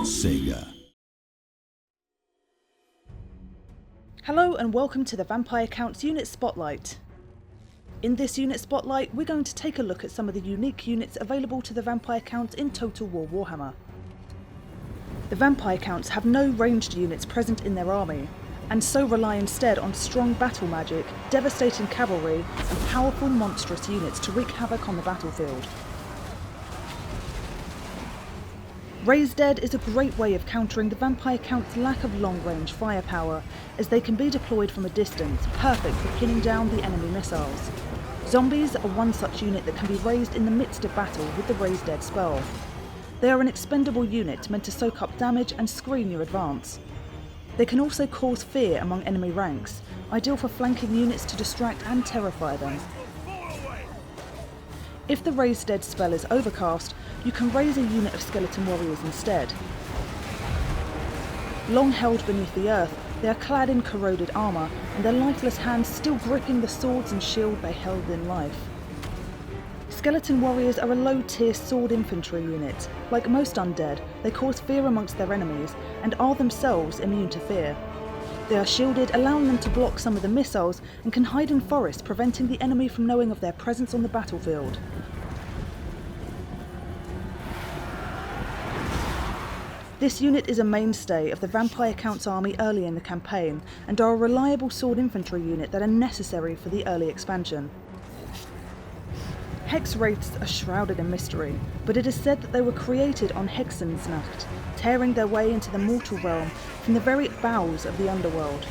Sega. Hello and welcome to the Vampire Counts Unit Spotlight. In this Unit Spotlight, we're going to take a look at some of the unique units available to the Vampire Counts in Total War Warhammer. The Vampire Counts have no ranged units present in their army, and so rely instead on strong battle magic, devastating cavalry, and powerful monstrous units to wreak havoc on the battlefield. Raise Dead is a great way of countering the Vampire Count's lack of long-range firepower, as they can be deployed from a distance, perfect for pinning down the enemy missiles. Zombies are one such unit that can be raised in the midst of battle with the Raise Dead spell. They are an expendable unit meant to soak up damage and screen your advance. They can also cause fear among enemy ranks, ideal for flanking units to distract and terrify them. If the Raise Dead spell is overcast, you can raise a unit of skeleton warriors instead. Long held beneath the earth, they are clad in corroded armour, and their lifeless hands still gripping the swords and shield they held in life. Skeleton warriors are a low-tier sword infantry unit. Like most undead, they cause fear amongst their enemies, and are themselves immune to fear. They are shielded, allowing them to block some of the missiles, and can hide in forests, preventing the enemy from knowing of their presence on the battlefield. This unit is a mainstay of the Vampire Count's army early in the campaign, and are a reliable sword infantry unit that are necessary for the early expansion. Hex Wraiths are shrouded in mystery, but it is said that they were created on Hexensnacht, tearing their way into the mortal realm from the very bowels of the underworld.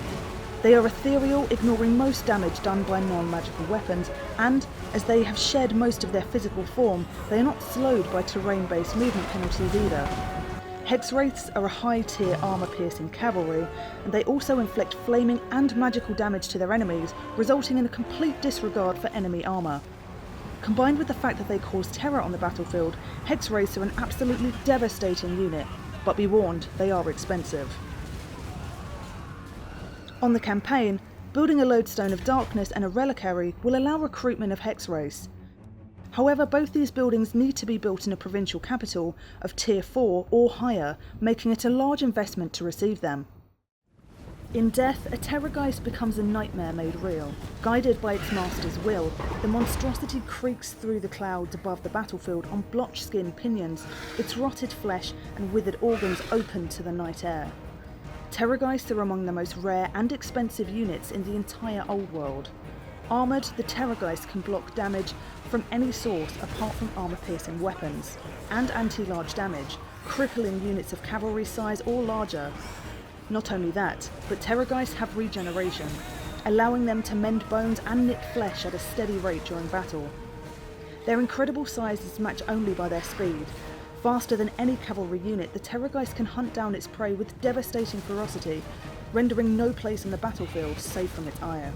They are ethereal, ignoring most damage done by non-magical weapons, and, as they have shed most of their physical form, they are not slowed by terrain-based movement penalties either. Hex Wraiths are a high-tier armour-piercing cavalry, and they also inflict flaming and magical damage to their enemies, resulting in a complete disregard for enemy armour. Combined with the fact that they cause terror on the battlefield, Hex Racer are an absolutely devastating unit, but be warned, they are expensive. On the campaign, building a lodestone of darkness and a reliquary will allow recruitment of Hex Race. However, both these buildings need to be built in a provincial capital of Tier 4 or higher, making it a large investment to receive them. In death, a Terrorgeist becomes a nightmare made real. Guided by its master's will, the monstrosity creaks through the clouds above the battlefield on blotched skin pinions, its rotted flesh and withered organs open to the night air. Terrorgeists are among the most rare and expensive units in the entire Old World. Armoured, the Terrorgeist can block damage from any source apart from armour-piercing weapons, and anti-large damage, crippling units of cavalry size or larger. Not only that, but Terrorgeists have regeneration, allowing them to mend bones and knit flesh at a steady rate during battle. Their incredible size is matched only by their speed. Faster than any cavalry unit, the Terrorgeist can hunt down its prey with devastating ferocity, rendering no place on the battlefield safe from its ire.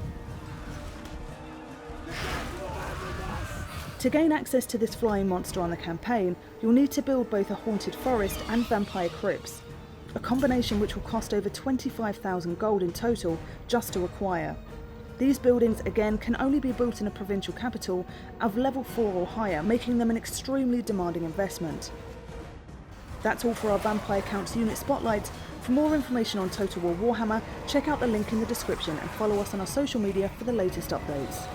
To gain access to this flying monster on the campaign, you'll need to build both a haunted forest and vampire crypts, a combination which will cost over 25,000 gold in total just to acquire. These buildings again can only be built in a provincial capital of level 4 or higher, making them an extremely demanding investment. That's all for our Vampire Counts Unit Spotlight. For more information on Total War Warhammer, check out the link in the description and follow us on our social media for the latest updates.